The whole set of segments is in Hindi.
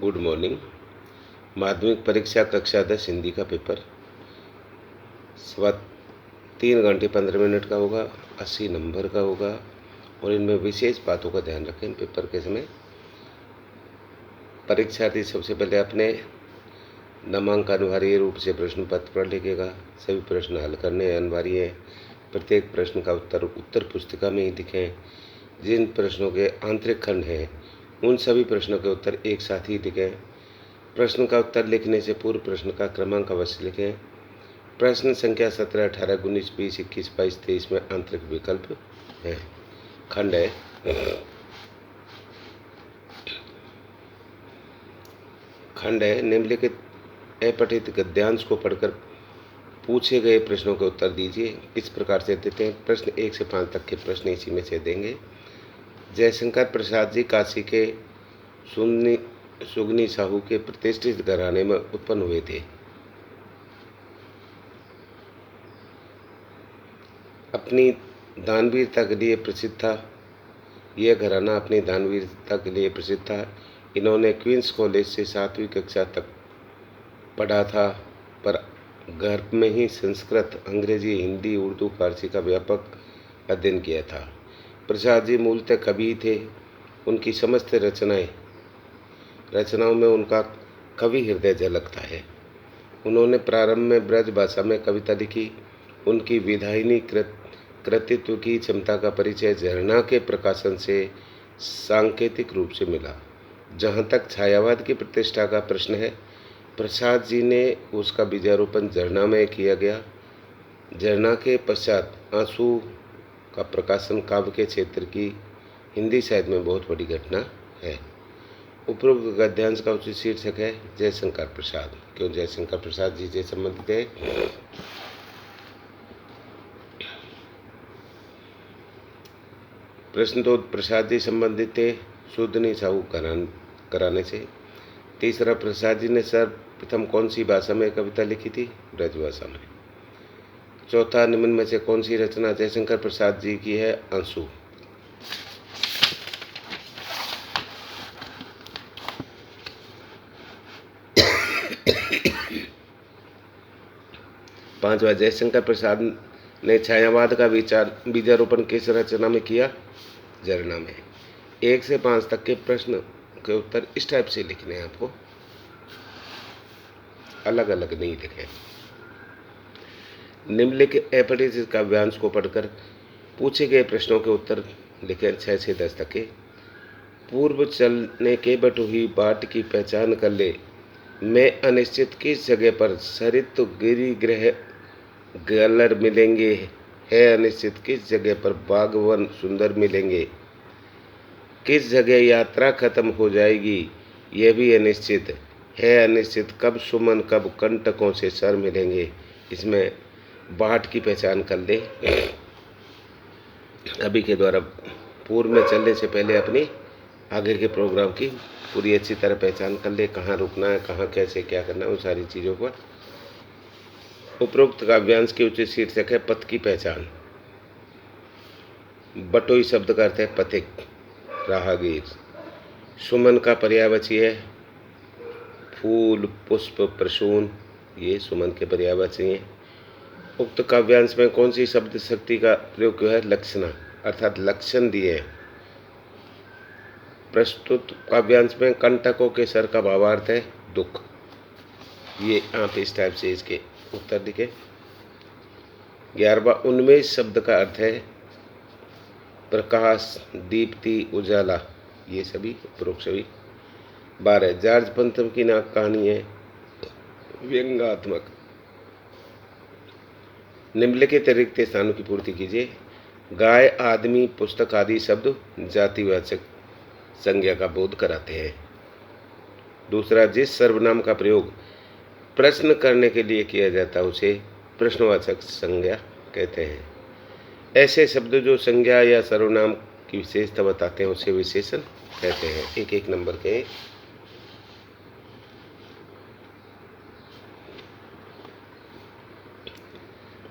Good morning. माध्यमिक परीक्षा कक्षा 10 हिंदी का पेपर 3 घंटे 15 मिनट का होगा, 80 नंबर का होगा और इनमें विशेष बातों का ध्यान रखें। पेपर के समय परीक्षार्थी सबसे पहले अपने नामांकन अनिवार्य रूप से प्रश्न पत्र पर लिखेगा। सभी प्रश्न हल करने अनिवार्य है। प्रत्येक प्रश्न का उत्तर पुस्तिका में ही लिखें। जिन प्रश्नों के आंतरिक खंड हैं उन सभी प्रश्नों के उत्तर एक साथ ही लिखें। प्रश्न का उत्तर लिखने से पूर्व प्रश्न का क्रमांक अवश्य लिखें। प्रश्न संख्या 17, 18, 19, 20, 21, 22, 23 में आंतरिक विकल्प है। खंड है निम्नलिखित अपठित गद्यांश को पढ़कर पूछे गए प्रश्नों के उत्तर दीजिए। इस प्रकार से देते हैं। प्रश्न 1 से 5 तक के प्रश्न इसी में से देंगे। जयशंकर प्रसाद जी काशी के सुगनी साहू के प्रतिष्ठित घराने में उत्पन्न हुए थे। अपनी दानवीरता के लिए प्रसिद्ध था। यह घराना अपनी दानवीरता के लिए प्रसिद्ध था। इन्होंने क्वींस कॉलेज से 7वीं कक्षा तक पढ़ा था, पर घर में ही संस्कृत, अंग्रेजी, हिंदी, उर्दू, फारसी का व्यापक अध्ययन किया था। प्रसाद जी मूलतः कवि थे। उनकी समस्त रचनाओं में उनका कवि हृदय झलकता है। उन्होंने प्रारंभ में ब्रज भाषा में कविता लिखी। उनकी विधायिनी कृतित्व की क्षमता का परिचय झरना के प्रकाशन से सांकेतिक रूप से मिला। जहाँ तक छायावाद की प्रतिष्ठा का प्रश्न है, प्रसाद जी ने उसका बीजारोपण झरना में किया गया। झरना के पश्चात आंसू का प्रकाशन काव्य के क्षेत्र की हिंदी साहित्य में बहुत बड़ी घटना है। उपरोक्त गद्यांश का उचित शीर्षक है जयशंकर प्रसाद। क्यों जयशंकर प्रसाद जी से संबंधित है? प्रश्न 2, प्रसाद जी संबंधित थे सुगनी साहू घराने से। तीसरा, प्रसाद जी ने सर्वप्रथम कौन सी भाषा में कविता लिखी थी? ब्रज भाषा में। चौथा, निम्न में से कौन सी रचना जयशंकर प्रसाद जी की है? आंसू। पांचवा, जयशंकर प्रसाद ने छायावाद का बीजारोपण किस रचना में किया? झरना में। 1 से 5 तक के प्रश्न के उत्तर इस टाइप से लिखने हैं आपको, अलग अलग नहीं लिखे। निम्नलिखित अपठित काव्यांश को पढ़कर पूछे गए प्रश्नों के उत्तर लिखें। 6 से 10 तक के। पूर्व चलने के बटुही बाट की पहचान कर ले, मैं अनिश्चित किस जगह पर सरित गिरी ग्रह गलर मिलेंगे, है अनिश्चित किस जगह पर बागवन सुंदर मिलेंगे, किस जगह यात्रा खत्म हो जाएगी, यह भी अनिश्चित है अनिश्चित कब सुमन कब कंटकों से सर मिलेंगे। इसमें बाट की पहचान कर ले। अभी के द्वारा पूर्व में चलने से पहले अपनी आगे के प्रोग्राम की पूरी अच्छी तरह पहचान कर ले, कहाँ रुकना है, कहाँ कैसे क्या करना है, उन सारी चीज़ों पर। उपरोक्त काव्यांश की उचित शीर्षक है पथ की पहचान। बटोई शब्द का अर्थ है पथिक, राहगीर। सुमन का पर्यायवाची है फूल, पुष्प, प्रसून, ये सुमन के पर्यायवाची हैं। उक्त काव्यांश में कौन सी शब्द शक्ति का प्रयोग किया है? लक्षणा, अर्थात लक्षण दिए हैं। प्रस्तुत काव्यांश में कंटकों के सर का भावार्थ है दुख। ये आप इस टाइप से इसके उत्तर लिखे। 11वां, उन्मेष शब्द का अर्थ है प्रकाश, दीप्ति, उजाला, ये सभी उपरोक्त सभी। 12, जॉर्ज पंथम की नाक कहानी है व्यंग्यात्मक। निम्नलिखित रिक्त स्थानों की पूर्ति कीजिए। गाय, आदमी, पुस्तक आदि शब्द जातिवाचक संज्ञा का बोध कराते हैं। दूसरा, जिस सर्वनाम का प्रयोग प्रश्न करने के लिए किया जाता है उसे प्रश्नवाचक संज्ञा कहते हैं। ऐसे शब्द जो संज्ञा या सर्वनाम की विशेषता बताते हैं उसे विशेषण कहते हैं। एक एक नंबर के।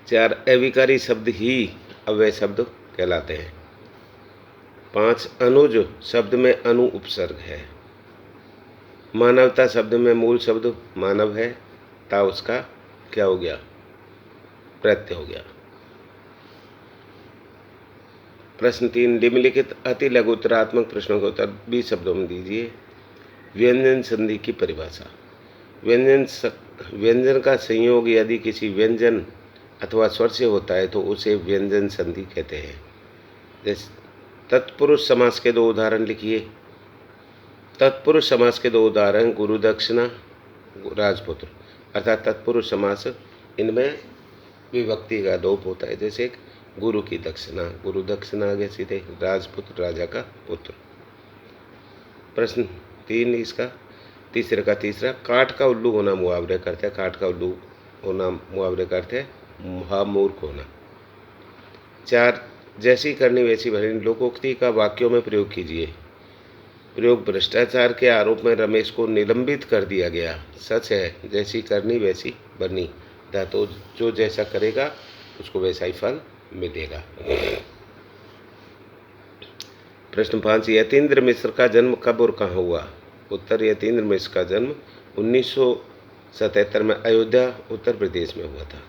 4, अविकारी शब्द ही अव्यय शब्द कहलाते हैं। 5, अनुज शब्द में अनु उपसर्ग है। मानवता शब्द में मूल शब्द मानव है, ता उसका क्या हो गया? प्रत्यय हो गया। प्रश्न 3, निम्नलिखित अति लघु उत्तरात्मक प्रश्नों का उत्तर 20 शब्दों में दीजिए। व्यंजन संधि की परिभाषा। व्यंजन का संयोग यदि किसी व्यंजन अथवा स्वर से होता है तो उसे व्यंजन संधि कहते हैं। जैसे तत्पुरुष समास के 2 उदाहरण लिखिए। तत्पुरुष समास के 2 उदाहरण गुरु दक्षिणा राजपुत्र, अर्थात तत्पुरुष समास इनमें विभक्ति का लोप होता है। जैसे गुरु की दक्षिणा, गुरु दक्षिणा आगे सीधे राजपुत्र, राजा का पुत्र। प्रश्न 3 इसका तीसरे का तीसरा, काठ का उल्लू होना मुहावरे करते हैं। काठ का उल्लू होना मुहावरे करते हैं महामूर्ख होना। 4, जैसी करनी वैसी भरनी लोकोक्ति का वाक्यों में प्रयोग कीजिए। प्रयोग, भ्रष्टाचार के आरोप में रमेश को निलंबित कर दिया गया। सच है, जैसी करनी वैसी भरनी, तो जो जैसा करेगा उसको वैसा ही फल मिलेगा। प्रश्न 5, यतीन्द्र मिश्र का जन्म कब और कहाँ हुआ? उत्तर, यतीन्द्र मिश्र का जन्म 1977 में अयोध्या उत्तर प्रदेश में हुआ था।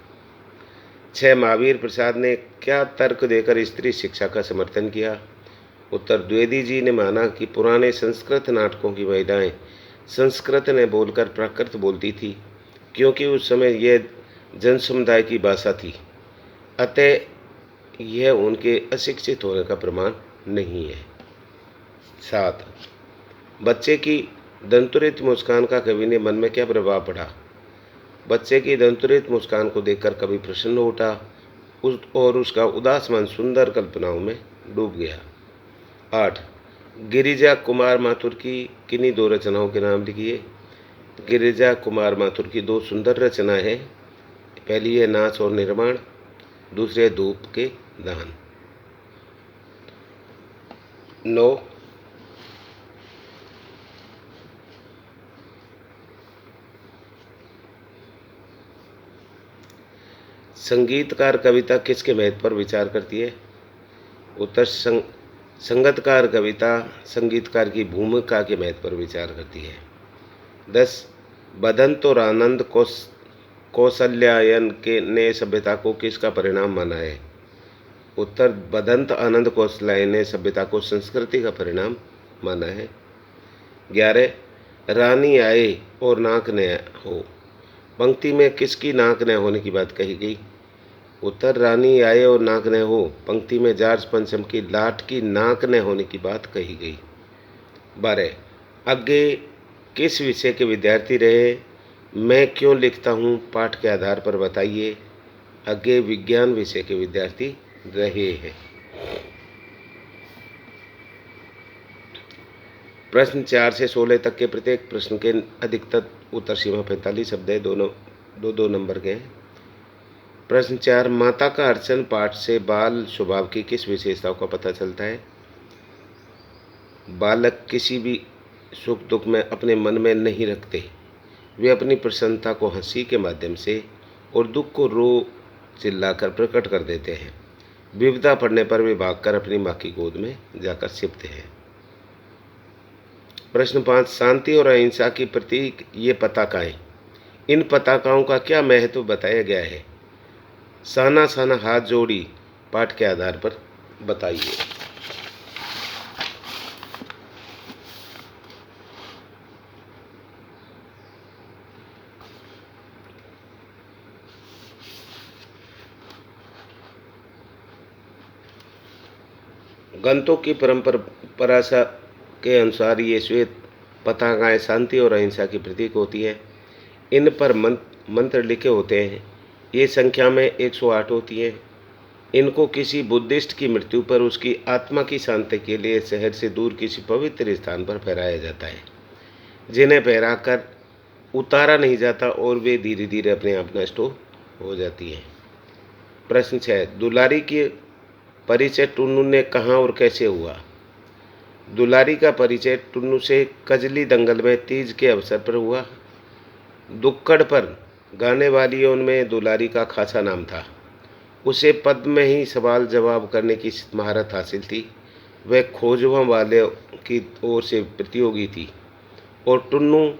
6, महावीर प्रसाद ने क्या तर्क देकर स्त्री शिक्षा का समर्थन किया? उत्तर, द्विवेदी जी ने माना कि पुराने संस्कृत नाटकों की महिलाएं संस्कृत ने बोलकर प्राकृत बोलती थी, क्योंकि उस समय यह जन समुदाय की भाषा थी, अतः यह उनके अशिक्षित होने का प्रमाण नहीं है। 7, बच्चे की दंतुरित मुस्कान का कवि ने मन में क्या प्रभाव पड़ा? बच्चे की दंतुरित मुस्कान को देखकर कवि प्रसन्न उठा और उसका उदास मन सुंदर कल्पनाओं में डूब गया। 8, गिरिजा कुमार माथुर की किन्हीं 2 रचनाओं के नाम लिखिए। गिरिजा कुमार माथुर की 2 सुंदर रचनाएं हैं। पहली है नाच और निर्माण, दूसरी है धूप के दान। 9, संगीतकार कविता किसके महत्व पर विचार करती है? उत्तर, संगतकार कविता संगीतकार की भूमिका के महत्व पर विचार करती है। 10, बदंत और आनंद कौशल्यायन के ने सभ्यता को किसका परिणाम माना है? उत्तर, बदंत आनंद कौशल्यायन ने सभ्यता को संस्कृति का परिणाम माना है। 11, रानी आए और नाक न हो, पंक्ति में किसकी नाक न होने की बात कही गई? उत्तर, रानी आए और नाक न हो पंक्ति में जॉर्ज पंचम की लाट की नाक न होने की बात कही गई। 12, आगे किस विषय के विद्यार्थी रहे? मैं क्यों लिखता हूँ पाठ के आधार पर बताइए। आगे विज्ञान विषय के विद्यार्थी रहे हैं। प्रश्न 4 से 16 तक के प्रत्येक प्रश्न के अधिकतर उत्तर सीमा 45 शब्द है, दोनों 2-2 नंबर के हैं। प्रश्न 4, माता का अर्चन पाठ से बाल स्वभाव की किस विशेषताओं का पता चलता है? बालक किसी भी सुख दुख में अपने मन में नहीं रखते, वे अपनी प्रसन्नता को हंसी के माध्यम से और दुख को रो चिल्लाकर प्रकट कर देते हैं। विपदा पड़ने पर वे भागकर अपनी माँ की गोद में जाकर छिपते हैं। प्रश्न 5, शांति और अहिंसा की प्रतीक ये पताकाएं, इन पताकाओं का क्या महत्व बताया गया है? साना साना हाथ जोड़ी पाठ के आधार पर बताइए। गंतों की परंपरा के अनुसार ये श्वेत पताकाएं शांति और अहिंसा की प्रतीक होती है। इन पर मंत्र लिखे होते हैं। ये संख्या में 108 होती हैं। इनको किसी बुद्धिस्ट की मृत्यु पर उसकी आत्मा की शांति के लिए शहर से दूर किसी पवित्र स्थान पर फहराया जाता है, जिन्हें फहराकर उतारा नहीं जाता और वे धीरे धीरे अपने आप नष्ट हो जाती हैं। प्रश्न 6, दुलारी की परिचय टुन्नू ने कहाँ और कैसे हुआ? दुलारी का परिचय टुन्नू से कजली दंगल में तीज के अवसर पर हुआ। दुक्कड़ पर गाने वालियों में दुलारी का खासा नाम था। उसे पद में ही सवाल जवाब करने की महारत हासिल थी। वह खोजवा वाले की ओर से प्रतियोगी थी और टुन्नू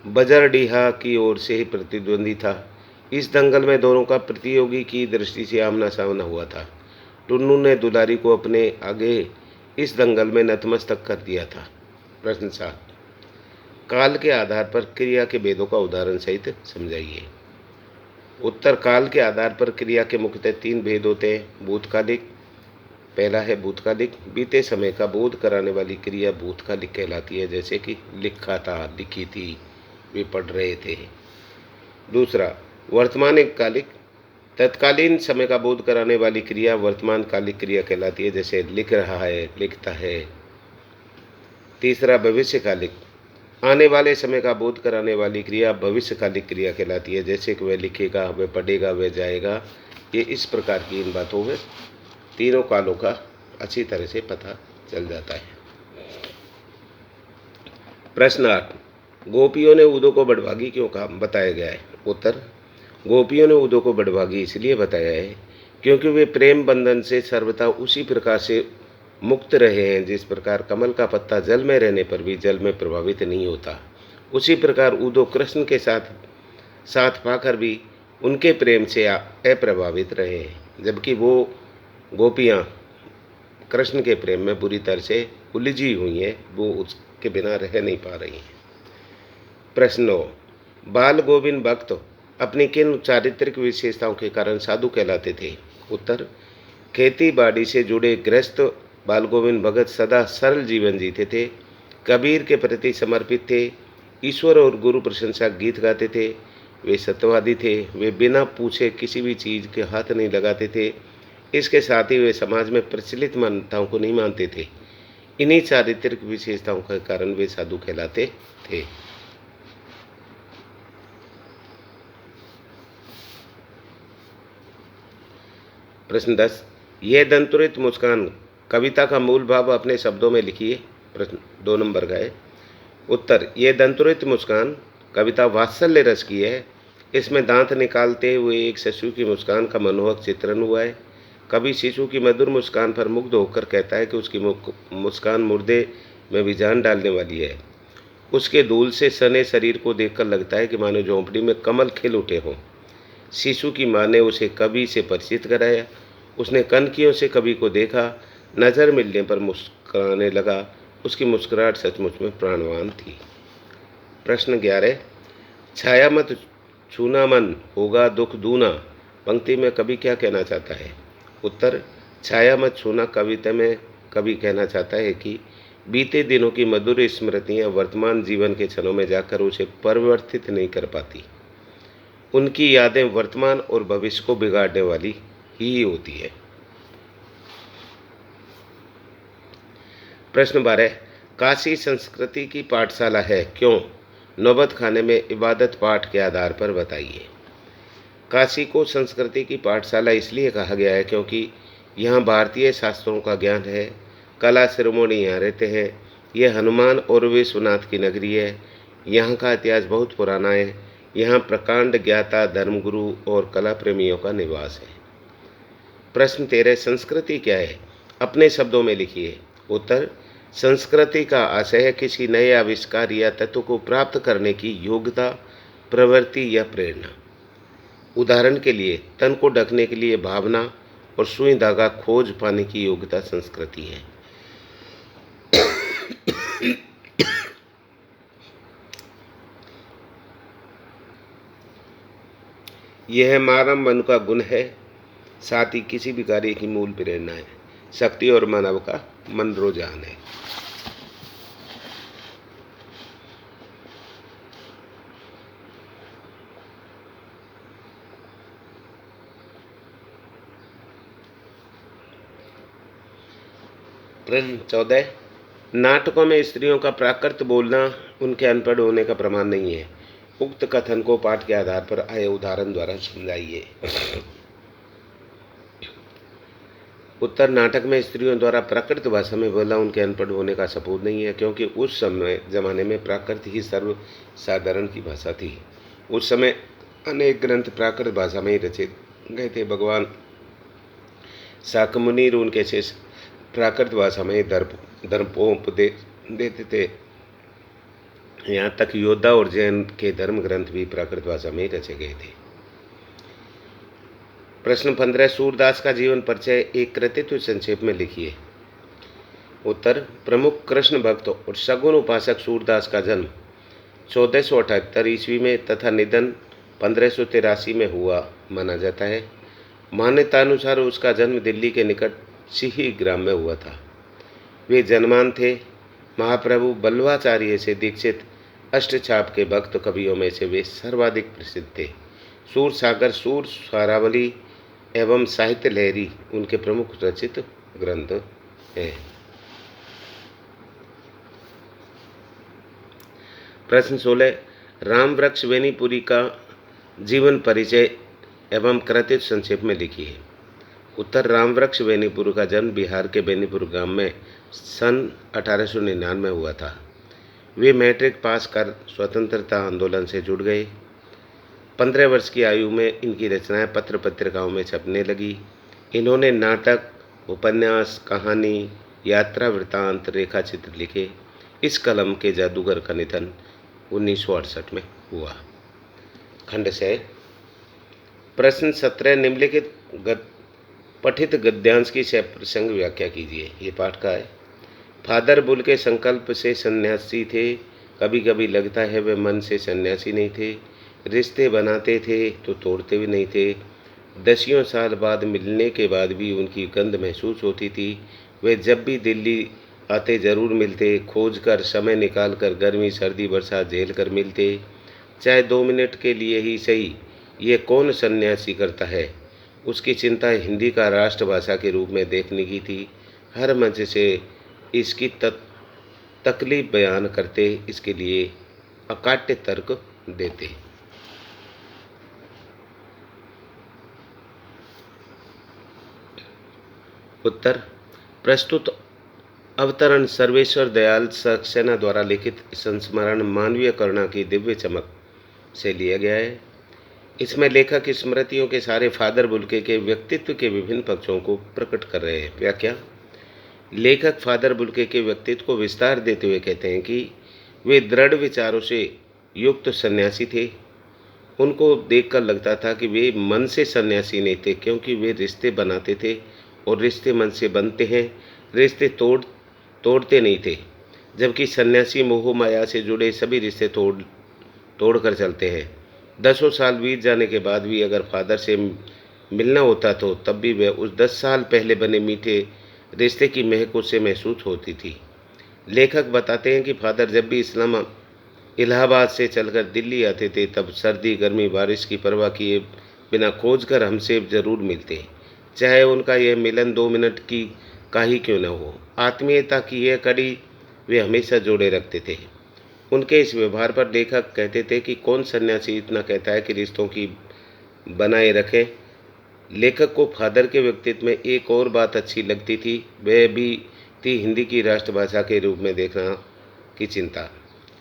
बजरडीहा की ओर से प्रतिद्वंदी था। इस दंगल में दोनों का प्रतियोगी की दृष्टि से आमना सामना हुआ था। टुन्नू ने दुलारी को अपने आगे इस दंगल में नतमस्तक कर दिया था। प्रश्न 7, काल के आधार पर क्रिया के भेदों का उदाहरण सहित समझाइए। उत्तर, काल के आधार पर क्रिया के मुख्यतः 3 भेद होते हैं। भूतकालिक, पहला है भूतकालिक, बीते समय का बोध कराने वाली क्रिया भूतकालिक कहलाती है, जैसे कि लिखा था, लिखी थी, वे पढ़ रहे थे। दूसरा, वर्तमान कालिक, तत्कालीन समय का बोध कराने वाली क्रिया वर्तमान कालिक क्रिया कहलाती है, जैसे लिख रहा है, लिखता है। तीसरा, भविष्यकालिक, आने वाले समय का बोध कराने वाली क्रिया भविष्यकालिक क्रिया कहलाती है, जैसे कि वह लिखेगा, वह पढ़ेगा, वह जाएगा। ये इस प्रकार की इन बातों में तीनों कालों का अच्छी तरह से पता चल जाता है। प्रश्न 8, गोपियों ने उदो को बड़भागी क्यों कहा, बताया गया है। उत्तर, गोपियों ने उदो को बड़भागी इसलिए बताया है क्योंकि वे प्रेम बंधन से सर्वथा उसी प्रकार से मुक्त रहे हैं जिस प्रकार कमल का पत्ता जल में रहने पर भी जल में प्रभावित नहीं होता। उसी प्रकार उदो कृष्ण के साथ पाकर भी उनके प्रेम से अप्रभावित रहे हैं, जबकि वो गोपियाँ कृष्ण के प्रेम में बुरी तरह से उलझी हुई हैं, वो उसके बिना रह नहीं पा रही हैं। प्रश्न 9, बाल गोविंद भक्त अपनी किन चारित्रिक विशेषताओं के कारण साधु कहलाते थे। उत्तर, खेती बाड़ी से जुड़े गृहस्थ बाल गोविंद भगत सदा सरल जीवन जीते थे, कबीर के प्रति समर्पित थे, ईश्वर और गुरु प्रशंसक गीत गाते थे, वे सत्यवादी थे, वे बिना पूछे किसी भी चीज़ के हाथ नहीं लगाते थे। इसके साथ ही वे समाज में प्रचलित मान्यताओं को नहीं मानते थे। इन्हीं चारित्रिक विशेषताओं के कारण वे साधु कहलाते थे। प्रश्न 10, यह दंतुरित मुस्कान कविता का मूल भाव अपने शब्दों में लिखिए। प्रश्न 2 नंबर का है। उत्तर, यह दंतुरित मुस्कान कविता वात्सल्य रस की है। इसमें दांत निकालते हुए एक शिशु की मुस्कान का मनोहक चित्रण हुआ है। कवि शिशु की मधुर मुस्कान पर मुग्ध होकर कहता है कि उसकी मुस्कान मुर्दे में भी जान डालने वाली है। उसके धूल से सने शरीर को देखकर लगता है कि मानो झोंपड़ी में कमल खिल उठे हों। शिशु की माँ ने उसे कवि से परिचित कराया। उसने कनखियों से कवि को देखा, नज़र मिलने पर मुस्कुराने लगा। उसकी मुस्कुराहट सचमुच में प्राणवान थी। प्रश्न 11, छाया मत छूना मन होगा दुख दूना पंक्ति में कवि क्या कहना चाहता है। उत्तर, छाया मत छूना कविता में कवि कहना चाहता है कि बीते दिनों की मधुर स्मृतियाँ वर्तमान जीवन के क्षणों में जाकर उसे परिवर्तित नहीं कर पाती। उनकी यादें वर्तमान और भविष्य को बिगाड़ने वाली ही होती है। प्रश्न 12, काशी संस्कृति की पाठशाला है, क्यों? नौबत खाने में इबादत पाठ के आधार पर बताइए। काशी को संस्कृति की पाठशाला इसलिए कहा गया है क्योंकि यहाँ भारतीय शास्त्रों का ज्ञान है, कला शिरोमणि यहाँ रहते हैं। यह हनुमान और विश्वनाथ की नगरी है। यहाँ का इतिहास बहुत पुराना है। यहाँ प्रकांड ज्ञाता, धर्मगुरु और कला प्रेमियों का निवास है। प्रश्न 13, संस्कृति क्या है, अपने शब्दों में लिखिए। उत्तर, संस्कृति का आशय है किसी नए आविष्कार या तत्व को प्राप्त करने की योग्यता, प्रवृत्ति या प्रेरणा। उदाहरण के लिए, तन को ढकने के लिए भावना और सुई धागा खोज पाने की योग्यता संस्कृति है। यह मानव मन का गुण है, साथ ही किसी भी कार्य की मूल प्रेरणा है। शक्ति और मानव का मन रुझान है। प्रश्न 14, नाटकों में स्त्रियों का प्राकृत बोलना उनके अनपढ़ होने का प्रमाण नहीं है। उक्त कथन को पाठ के आधार पर आए उदाहरण द्वारा समझाइए। उत्तर, नाटक में स्त्रियों द्वारा प्राकृत भाषा में बोलना उनके अनपढ़ होने का सबूत नहीं है, क्योंकि उस समय जमाने में प्राकृत ही सर्वसाधारण की भाषा थी। उस समय अनेक ग्रंथ प्राकृत भाषा में ही रचित गए थे। भगवान शाकमुनि उनके शिष्य प्राकृत भाषा में धर्मोपदेश देते थे। यहाँ तक योद्धा और जैन के धर्म ग्रंथ भी प्राकृत भाषा में रचे गए थे। प्रश्न 15, सूरदास का जीवन परिचय एक कृतित्व संक्षेप में लिखिए। उत्तर, प्रमुख कृष्ण भक्त और सगुण उपासक सूरदास का जन्म 1478 ईस्वी में तथा निधन 1583 में हुआ माना जाता है। मान्यतानुसार उसका जन्म दिल्ली के निकट सिही ग्राम में हुआ था। वे जन्मान थे। महाप्रभु बल्लवाचार्य से दीक्षित अष्टछाप के भक्त कवियों में से वे सर्वाधिक प्रसिद्ध थे। सूर सागर, सूर स्वारावली एवं साहित्य लहरी उनके प्रमुख रचित ग्रंथ हैं। प्रश्न 16, राम वृक्ष बेनीपुरी का जीवन परिचय एवं कृतित्व संक्षेप में लिखिए। उत्तर, राम वृक्ष बेनीपुर का जन्म बिहार के बेनीपुर गांव में सन 1899 में हुआ था। वे मैट्रिक पास कर स्वतंत्रता आंदोलन से जुड़ गए। 15 वर्ष की आयु में इनकी रचनाएं पत्र पत्रिकाओं में छपने लगी। इन्होंने नाटक, उपन्यास, कहानी, यात्रा वृत्तांत, रेखाचित्र लिखे। इस कलम के जादूगर का निधन 1968 में हुआ। खंड से प्रश्न 17, निम्नलिखित पठित गद्यांश की प्रसंग व्याख्या कीजिए। ये पाठ का है। फादर बुल के संकल्प से सन्यासी थे। कभी कभी लगता है वे मन से सन्यासी नहीं थे। रिश्ते बनाते थे तो तोड़ते भी नहीं थे। दसियों साल बाद मिलने के बाद भी उनकी गंध महसूस होती थी। वे जब भी दिल्ली आते जरूर मिलते। खोज कर, समय निकाल कर, गर्मी सर्दी बरसात झेल कर मिलते। चाहे 2 मिनट के लिए ही सही। ये कौन सन्यासी करता है। उसकी चिंता हिंदी का राष्ट्रभाषा के रूप में देखने की थी। हर मंच से इसकी तकलीफ बयान करते, इसके लिए अकाट्य तर्क देते। उत्तर, प्रस्तुत अवतरण सर्वेश्वर दयाल सक्सेना द्वारा लिखित संस्मरण मानवीय करुणा की दिव्य चमक से लिया गया है। इसमें लेखक स्मृतियों के सारे फादर बुल्के के व्यक्तित्व के विभिन्न पक्षों को प्रकट कर रहे हैं। व्याख्या, लेखक फादर बुल्के के व्यक्तित्व को विस्तार देते हुए कहते हैं कि वे दृढ़ विचारों से युक्त सन्यासी थे। उनको देखकर लगता था कि वे मन से सन्यासी नहीं थे, क्योंकि वे रिश्ते बनाते थे और रिश्ते मन से बनते हैं। रिश्ते तोड़ते नहीं थे, जबकि सन्यासी मोह माया से जुड़े सभी रिश्ते तोड़ कर चलते हैं। 10 साल बीत जाने के बाद भी अगर फादर से मिलना होता तो तब भी वह उस 10 साल पहले बने मीठे रिश्ते की महक उससे महसूस होती थी। लेखक बताते हैं कि फादर जब भी इलाहाबाद से चलकर दिल्ली आते थे तब सर्दी गर्मी बारिश की परवाह किए बिना खोज कर हमसे ज़रूर मिलते, चाहे उनका यह मिलन 2 मिनट की का ही क्यों न हो। आत्मीयता की यह कड़ी वे हमेशा जोड़े रखते थे। उनके इस व्यवहार पर लेखक कहते थे कि कौन सन्यासी इतना कहता है कि रिश्तों की बनाए रखें। लेखक को फादर के व्यक्तित्व में एक और बात अच्छी लगती थी, वह भी थी हिंदी की राष्ट्रभाषा के रूप में देखना की चिंता।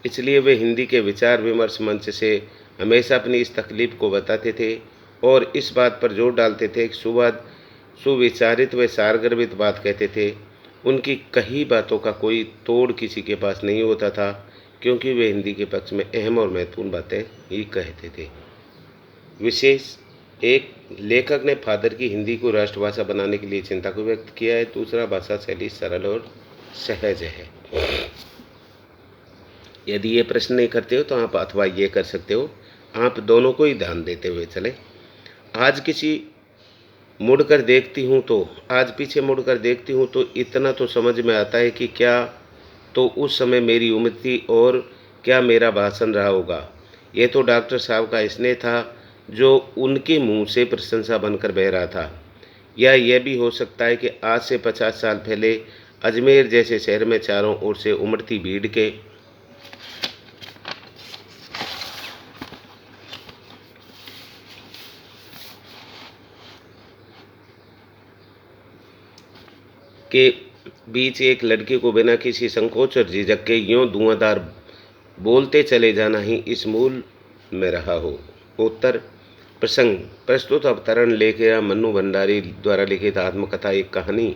इसलिए वे हिंदी के विचार विमर्श मंच से हमेशा अपनी इस तकलीफ को बताते थे और इस बात पर जोर डालते थे कि सुविचारित व सारगर्भित बात कहते थे। उनकी कही बातों का कोई तोड़ किसी के पास नहीं होता था, क्योंकि वे हिंदी के पक्ष में अहम और महत्वपूर्ण बातें ही कहते थे। विशेष एक, लेखक ने फादर की हिंदी को राष्ट्रभाषा बनाने के लिए चिंता को व्यक्त किया है। दूसरा, भाषा शैली सरल और सहज है। यदि ये प्रश्न नहीं करते हो तो आप अथवा ये कर सकते हो, आप दोनों को ही ध्यान देते हुए चले। आज पीछे मुड़कर देखती हूँ तो इतना तो समझ में आता है कि क्या तो उस समय मेरी उम्र थी और क्या मेरा भाषण रहा होगा। ये तो डॉक्टर साहब का स्नेह था जो उनके मुंह से प्रशंसा बनकर बह रहा था, या यह भी हो सकता है कि आज से 50 साल पहले अजमेर जैसे शहर में चारों ओर से उमड़ती भीड़ के बीच एक लड़के को बिना किसी संकोच और झिझक के यूं धुआंधार बोलते चले जाना ही इस मूल में रहा हो। उत्तर, प्रसंग प्रस्तुत अवतरण लेखिका मन्नू भंडारी द्वारा लिखित आत्मकथा एक कहानी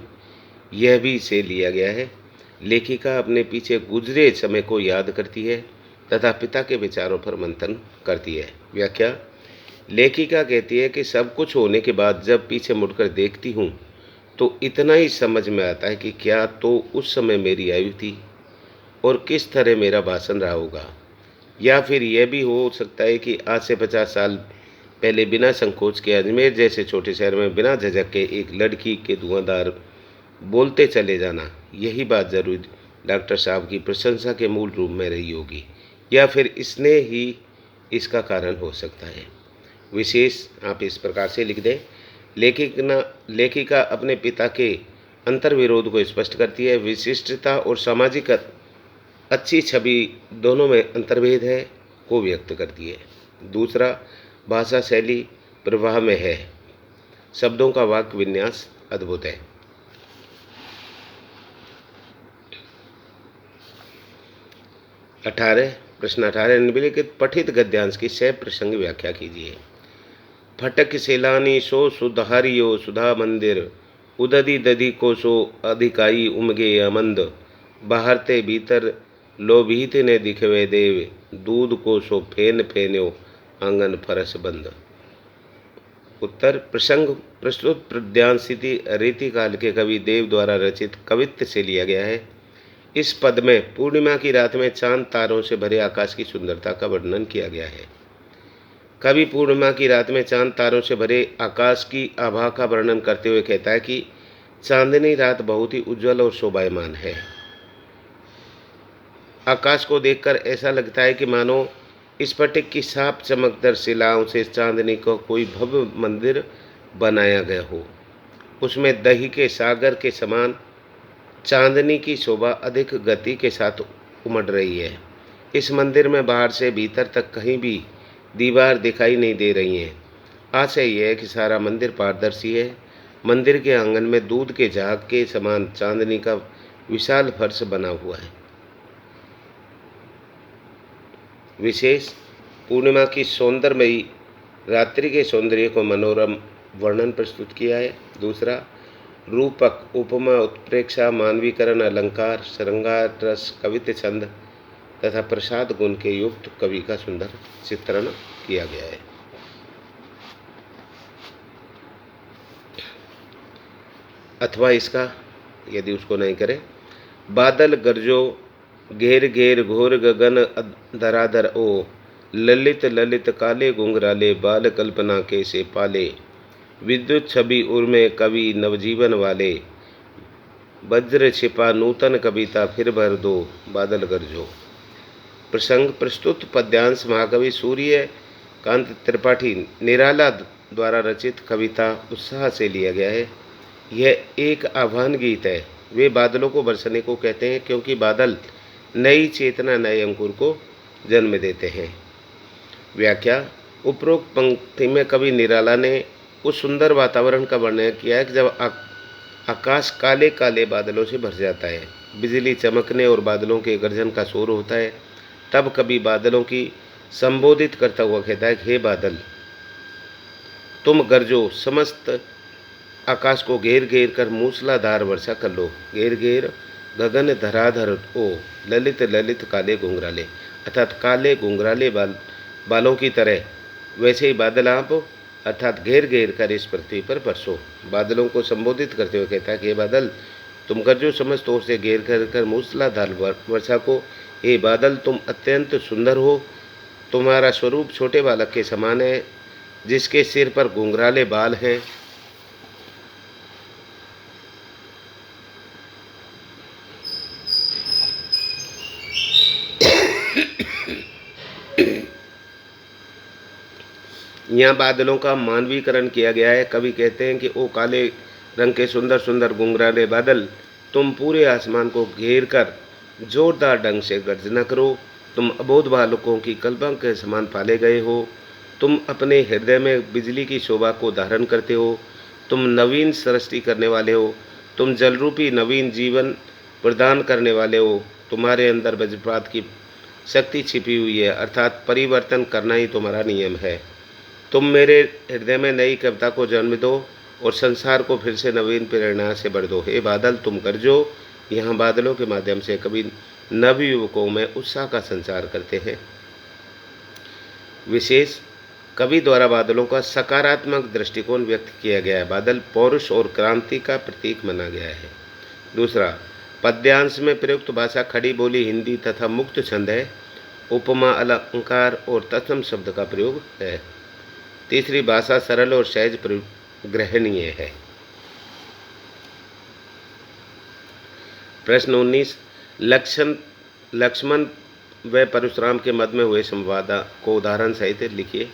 यह भी से लिया गया है। लेखिका अपने पीछे गुजरे समय को याद करती है। तथा पिता के विचारों पर मंथन करती है। व्याख्या: लेखिका कहती है कि सब कुछ होने के बाद जब पीछे मुड़कर देखती हूँ तो इतना ही समझ में आता है कि क्या तो उस समय मेरी आयु थी और किस तरह मेरा भाषण रहा होगा, या फिर यह भी हो सकता है कि आज से 50 साल पहले बिना संकोच के अजमेर जैसे छोटे शहर में बिना झिझक के एक लड़की के धुआंधार बोलते चले जाना, यही बात ज़रूर डॉक्टर साहब की प्रशंसा के मूल रूप में रही होगी, या फिर इसने ही इसका कारण हो सकता है। विशेष आप इस प्रकार से लिख दें। लेखिका अपने पिता के अंतर्विरोध को स्पष्ट करती है। विशिष्टता और सामाजिक अच्छी छवि दोनों में अंतर्भेद है को व्यक्त करती है। दूसरा, भाषा शैली प्रवाह में है। शब्दों का वाक्य विन्यास अद्भुत है। 18 प्रश्न 18 निम्नलिखित पठित गद्यांश की सह प्रसंग व्याख्या कीजिए। फटक सेलानी सो सुधारियो सुधा मंदिर, उदधि दधि को सो अधिकाई उमगे अमंद, बाहरते भीतर लोभीत ने दिखवे देव, दूध को सो फेन फेन्यो आंगन फरस बंद। उत्तर: प्रसंग प्रस्तुत पद्यांश रीतिकाल के कवि देव द्वारा रचित कवित्व से लिया गया है। इस पद में पूर्णिमा की रात में चांद तारों से भरे आकाश की सुंदरता का वर्णन किया गया है। कवि पूर्णिमा की रात में चांद तारों से भरे आकाश की आभा का वर्णन करते हुए कहता है कि चांदनी रात बहुत ही उज्जवल और शोभायमान है। आकाश को देखकर ऐसा लगता है कि मानो स्फटिक की साफ चमकदार शिलाओं से चांदनी को कोई भव्य मंदिर बनाया गया हो। उसमें दही के सागर के समान चांदनी की शोभा अधिक गति के साथ उमड़ रही है। इस मंदिर में बाहर से भीतर तक कहीं भी दीवार दिखाई नहीं दे रही हैं। आशय यह है कि सारा मंदिर पारदर्शी है। मंदिर के आंगन में दूध के झाग के समान चांदनी का विशाल फर्श बना हुआ है। विशेष: पूर्णिमा की सौंदर्यमयी रात्रि के सौंदर्य को मनोरम वर्णन प्रस्तुत किया है। दूसरा, रूपक, उपमा, उत्प्रेक्षा, मानवीकरण, अलंकार, श्रृंगार रस, कवित्व छंद तथा प्रसाद गुण के युक्त कवि का सुंदर चित्रण किया गया है। अथवा इसका यदि उसको नहीं करें, बादल गरजो घेर घेर घोर गगन धराधर ओ, ललित ललित काले घुंघराले बाल कल्पना के से पाले, विद्युत छवि उर्मे कवि नवजीवन वाले, वज्र छिपा नूतन कविता फिर भर दो बादल गरजो। प्रसंग प्रस्तुत पद्यांश महाकवि सूर्यकांत त्रिपाठी निराला द्वारा रचित कविता उत्साह से लिया गया है। यह एक आह्वान गीत है। वे बादलों को बरसने को कहते हैं क्योंकि बादल नई चेतना, नए अंकुर को जन्म देते हैं। व्याख्या: उपरोक्त पंक्ति में कवि निराला ने उस सुंदर वातावरण का वर्णन किया है कि जब आकाश काले काले बादलों से भर जाता है, बिजली चमकने और बादलों के गर्जन का शोर होता है, तब कभी बादलों की संबोधित करता हुआ कहता है, हे बादल तुम गरजो, समस्त आकाश को घेर घेर कर मूसलाधार वर्षा कर लो। घेर घेर गगन धराधर ओ, ललित ललित काले घुंघराले, अर्थात काले घुंघराले बालों की तरह वैसे ही बादल आप अर्थात घेर घेर कर इस पृथ्वी पर बरसो। बादलों को संबोधित करते हुए कहता है कि हे बादल तुम गरजो, समस्त ओर से घेर घेर कर मूसलाधार वर्षा को। हे बादल तुम अत्यंत सुंदर हो, तुम्हारा स्वरूप छोटे बालक के समान है जिसके सिर पर घुंघराले बाल हैं। यहाँ बादलों का मानवीकरण किया गया है। कवि कहते हैं कि ओ काले रंग के सुंदर सुंदर घुंघराले बादल, तुम पूरे आसमान को घेर कर जोरदार ढंग से गर्जना करो। तुम अबोध बालकों की कल्पना के समान पाले गए हो। तुम अपने हृदय में बिजली की शोभा को धारण करते हो। तुम नवीन सृष्टि करने वाले हो। तुम जलरूपी नवीन जीवन प्रदान करने वाले हो। तुम्हारे अंदर वज्रपात की शक्ति छिपी हुई है, अर्थात परिवर्तन करना ही तुम्हारा नियम है। तुम मेरे हृदय में नई कविता को जन्म दो और संसार को फिर से नवीन प्रेरणा से भर दो। हे बादल तुम गरजो। यहाँ बादलों के माध्यम से कवि नवयुवकों में उत्साह का संचार करते हैं। विशेष कवि द्वारा बादलों का सकारात्मक दृष्टिकोण व्यक्त किया गया है। बादल पौरुष और क्रांति का प्रतीक माना गया है। दूसरा, पद्यांश में प्रयुक्त भाषा खड़ी बोली हिंदी तथा मुक्त छंद है। उपमा, अलंकार और तत्सम शब्द का प्रयोग है। तीसरी, भाषा सरल और सहज ग्रहणीय है। प्रश्न 19, लक्ष्मण व परशुराम के मध्य में हुए संवाद को उदाहरण सहित लिखिए।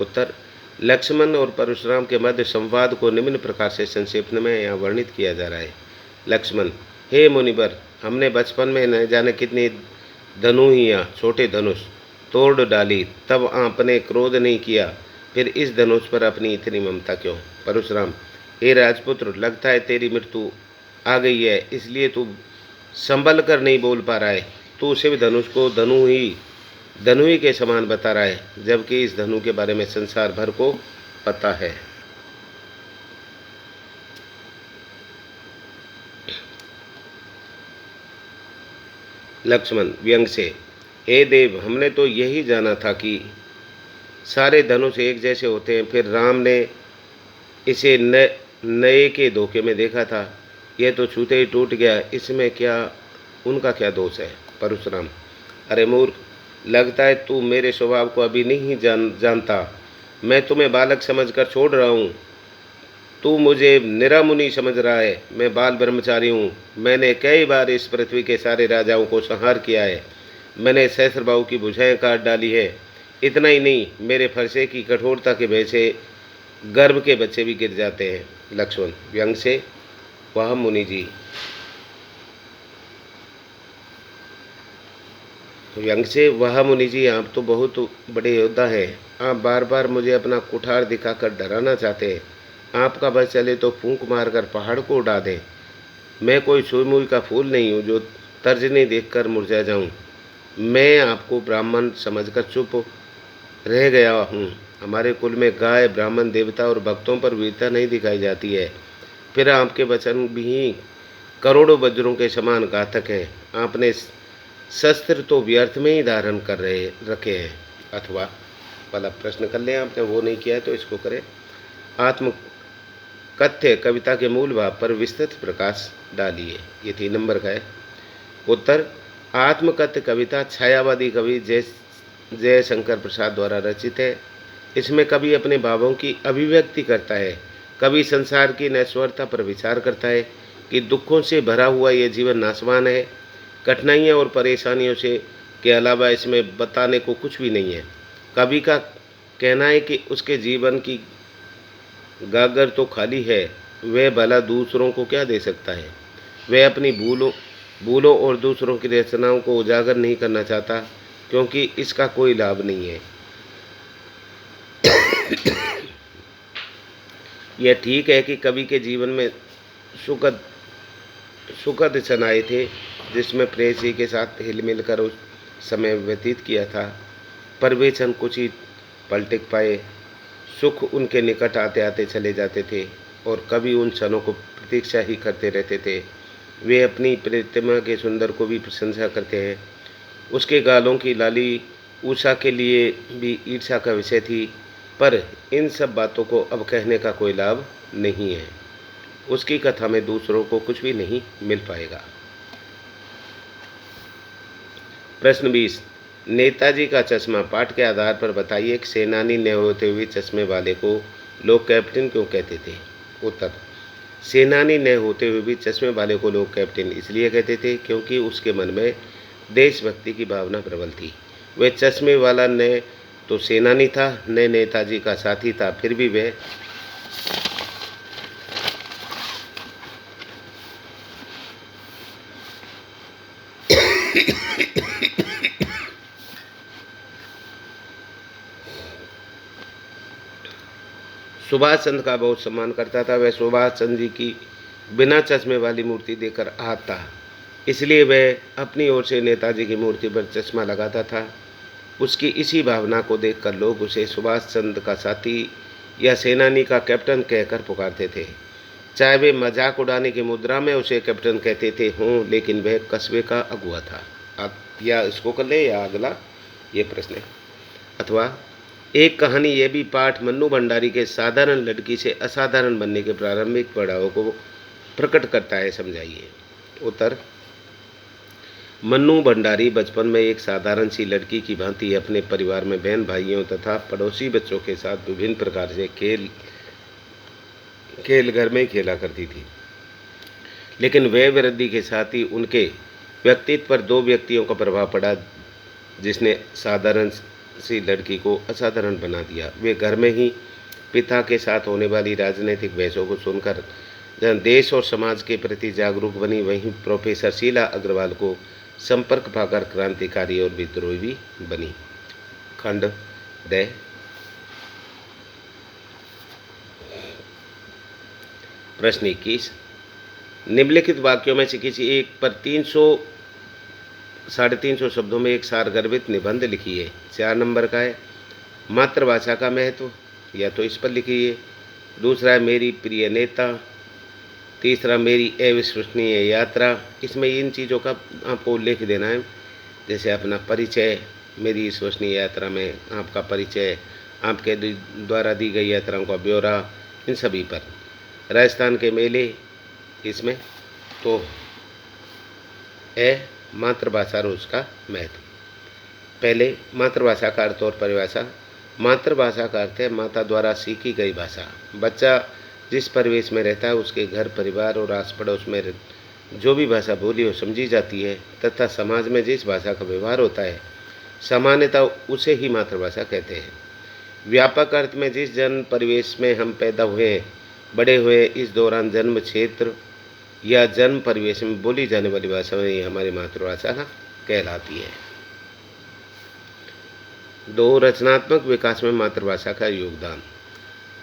उत्तर, लक्ष्मण और परशुराम के मध्य संवाद को निम्न प्रकार से संक्षेप में यहाँ वर्णित किया जा रहा है। लक्ष्मण, हे मुनिवर, हमने बचपन में न जाने कितनी धनुहियाँ, छोटे धनुष तोड़ डाली, तब आपने क्रोध नहीं किया, फिर इस धनुष पर अपनी इतनी ममता क्यों? परशुराम, हे राजपुत्र, लगता है तेरी मृत्यु आ गई है, इसलिए तू संभल कर नहीं बोल पा रहा है। तू शिव धनुष को धनु ही के समान बता रहा है, जबकि इस धनु के बारे में संसार भर को पता है। लक्ष्मण व्यंग से, हे देव, हमने तो यही जाना था कि सारे धनुष एक जैसे होते हैं, फिर राम ने इसे नए के धोखे में देखा था, यह तो छूते ही टूट गया, इसमें उनका क्या दोष है? परशुराम, अरे मूर्ख, लगता है तू मेरे स्वभाव को अभी नहीं जानता। मैं तुम्हें बालक समझकर छोड़ रहा हूँ, तू मुझे निरामुनि समझ रहा है। मैं बाल ब्रह्मचारी हूँ। मैंने कई बार इस पृथ्वी के सारे राजाओं को संहार किया है। मैंने सहस्त्रबाहु की भुजाएं काट डाली है। इतना ही नहीं, मेरे फरसे की कठोरता के भय से गर्भ के बच्चे भी गिर जाते हैं। लक्ष्मण व्यंग से, वाह मुनि जी, व्यंग से, वाह मुनि जी, आप तो बहुत बड़े योद्धा हैं। आप बार बार मुझे अपना कुठार दिखाकर डराना चाहते हैं। आपका बस चले तो फूंक मारकर पहाड़ को उड़ा दें। मैं कोई सूरजमुखी का फूल नहीं हूँ जो तर्जनी देखकर मुरझा जाऊँ। मैं आपको ब्राह्मण समझकर चुप रह गया हूँ। हमारे कुल में गाय, ब्राह्मण, देवता और भक्तों पर वीरता नहीं दिखाई जाती है। फिर आपके वचन भी करोड़ों वज्रों के समान घातक हैं। आपने शस्त्र तो व्यर्थ में ही धारण कर रखे हैं। अथवा वाला प्रश्न कर लें, आपने वो नहीं किया है तो इसको करें। आत्म कथ्य कविता के मूल भाव पर विस्तृत प्रकाश डालिए। ये 3 नंबर का है। उत्तर, आत्मकथ्य कविता छायावादी कवि जय शंकर प्रसाद द्वारा रचित है। इसमें कवि अपने भावों की अभिव्यक्ति करता है। कवि संसार की नश्वरता पर विचार करता है कि दुखों से भरा हुआ यह जीवन नाशवान है। कठिनाइयाँ और परेशानियों से के अलावा इसमें बताने को कुछ भी नहीं है। कवि का कहना है कि उसके जीवन की गागर तो खाली है, वह भला दूसरों को क्या दे सकता है। वह अपनी भूलों और दूसरों की रचनाओं को उजागर नहीं करना चाहता, क्योंकि इसका कोई लाभ नहीं है। यह ठीक है कि कवि के जीवन में सुखद क्षण आए थे, जिसमें प्रेयसी के साथ हिल मिलकर उस समय व्यतीत किया था, पर वे क्षण कुछ ही पल टिक पाए। सुख उनके निकट आते आते चले जाते थे और कवि उन क्षणों को प्रतीक्षा ही करते रहते थे। वे अपनी प्रीतिमा के सुंदर को भी प्रशंसा करते हैं। उसके गालों की लाली उषा के लिए भी ईर्ष्या का विषय थी, पर इन सब बातों को अब कहने का कोई लाभ नहीं है। उसकी कथा में दूसरों को कुछ भी नहीं मिल पाएगा। प्रश्न 20, नेताजी का चश्मा पाठ के आधार पर बताइए कि सेनानी न होते हुए चश्मे वाले को लोग कैप्टन क्यों कहते थे। उत्तर, सेनानी न होते हुए भी चश्मे वाले को लोग कैप्टन इसलिए कहते थे क्योंकि उसके मन में देशभक्ति की भावना प्रबल थी। वह चश्मे वाला न तो सेनानी था, न नेताजी का साथी था, फिर भी वह सुभाष चंद्र का बहुत सम्मान करता था। वह सुभाष चंद्र जी की बिना चश्मे वाली मूर्ति देखकर आहत था, इसलिए वह अपनी ओर से नेताजी की मूर्ति पर चश्मा लगाता था। उसकी इसी भावना को देखकर लोग उसे सुभाष चंद्र का साथी या सेनानी का कैप्टन कहकर पुकारते थे। चाहे वे मजाक उड़ाने की मुद्रा में उसे कैप्टन कहते थे हों, लेकिन वह कस्बे का अगुआ था। आप या इसको कर ले या अगला ये प्रश्न है। अथवा एक कहानी ये भी पाठ मन्नू भंडारी के साधारण लड़की से असाधारण बनने के प्रारंभिक पड़ाव को प्रकट करता है, समझाइए। उत्तर, मन्नू भंडारी बचपन में एक साधारण सी लड़की की भांति अपने परिवार में बहन भाइयों तथा पड़ोसी बच्चों के साथ विभिन्न प्रकार से खेल घर में खेला करती थी। लेकिन वह वृद्धि के साथ ही उनके व्यक्तित्व पर दो व्यक्तियों का प्रभाव पड़ा, जिसने साधारण सी लड़की को असाधारण बना दिया। वे घर में ही पिता के साथ होने वाली राजनीतिक बहसों को सुनकर जहाँ देश और समाज के प्रति जागरूक बनी, वहीं प्रोफेसर शीला अग्रवाल को संपर्क पाकर क्रांतिकारी और विद्रोही भी बनी। खंड द प्रश्न 21, निम्नलिखित वाक्यों में से किसी एक पर 300-350 शब्दों में एक सारगर्भित निबंध लिखिए। 4 नंबर का है मातृभाषा का महत्व, या तो इस पर लिखिए। दूसरा है मेरी प्रिय नेता। तीसरा मेरी अविश्वसनीय यात्रा। इसमें इन चीज़ों का आपको उल्लेख देना है, जैसे अपना परिचय, मेरी विश्वसनीय यात्रा में आपका परिचय, आपके द्वारा दी गई यात्राओं का ब्यौरा, इन सभी पर। राजस्थान के मेले, इसमें तो मातृभाषा और उसका महत्व। पहले मातृभाषा का अर्थ और परिभाषा। मातृभाषा का अर्थ है माता द्वारा सीखी गई भाषा। बच्चा जिस परिवेश में रहता है उसके घर परिवार और आस पड़ोस में जो भी भाषा बोली और समझी जाती है तथा समाज में जिस भाषा का व्यवहार होता है सामान्यतः उसे ही मातृभाषा कहते हैं। व्यापक अर्थ में जिस जन्म परिवेश में हम पैदा हुए बड़े हुए, इस दौरान जन्म क्षेत्र या जन्म परिवेश में बोली जाने वाली भाषा में हमारी मातृभाषा कहलाती है। 2, रचनात्मक विकास में मातृभाषा का योगदान।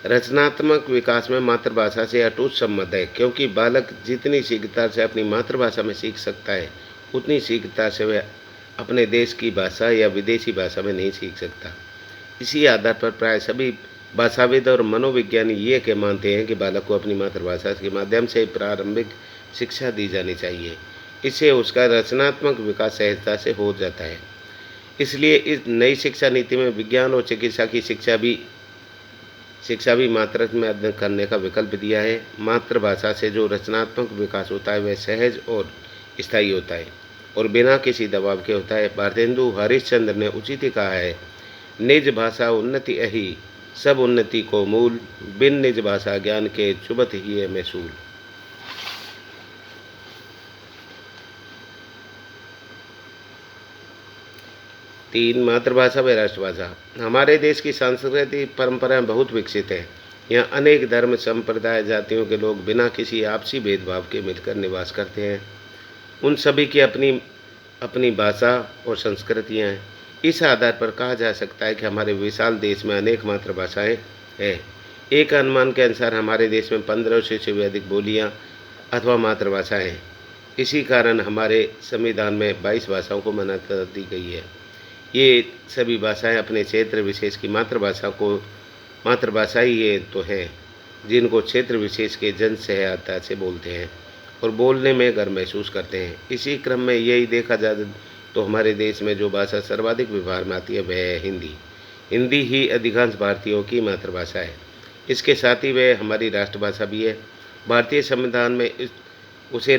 रचनात्मक विकास में मातृभाषा से अटूट संबंध है, क्योंकि बालक जितनी शीघ्रता से अपनी मातृभाषा में सीख सकता है उतनी शीघ्रता से वह अपने देश की भाषा या विदेशी भाषा में नहीं सीख सकता। इसी आधार पर प्राय सभी भाषाविद और मनोविज्ञानी ये के मानते हैं कि बालक को अपनी मातृभाषा के माध्यम से प्रारंभिक शिक्षा दी जानी चाहिए। इससे उसका रचनात्मक विकास सहजता से हो जाता है। इसलिए इस नई शिक्षा नीति में विज्ञान और चिकित्सा की शिक्षा भी मातृभाषा में अध्ययन करने का विकल्प दिया है। मातृभाषा से जो रचनात्मक विकास होता है वह सहज और स्थायी होता है और बिना किसी दबाव के होता है। भारतेंदु हरिश्चंद्र ने उचित ही कहा है, निज भाषा उन्नति अहि सब उन्नति को मूल, बिन निज भाषा ज्ञान के चुबत ही है महसूल। तीन, मातृभाषा व राष्ट्रभाषा। हमारे देश की सांस्कृतिक परंपराएं बहुत विकसित हैं। यहाँ अनेक धर्म संप्रदाय जातियों के लोग बिना किसी आपसी भेदभाव के मिलकर निवास करते हैं। उन सभी की अपनी अपनी भाषा और संस्कृतियाँ हैं। इस आधार पर कहा जा सकता है कि हमारे विशाल देश में अनेक मातृभाषाएं हैं। एक अनुमान के अनुसार हमारे देश में 1500 से भी अधिक बोलियाँ अथवा मातृभाषाएं हैं। इसी कारण हमारे संविधान में 22 भाषाओं को मान्यता दी गई है। ये सभी भाषाएं अपने क्षेत्र विशेष की मातृभाषा ही ये तो हैं जिनको क्षेत्र विशेष के जन सहायता से बोलते हैं और बोलने में गर्व महसूस करते हैं। इसी क्रम में यही देखा जाए तो हमारे देश में जो भाषा सर्वाधिक व्यवहार में आती है वह है हिंदी। हिंदी ही अधिकांश भारतीयों की मातृभाषा है। इसके साथ ही वह हमारी राष्ट्रभाषा भी है। भारतीय संविधान में उसे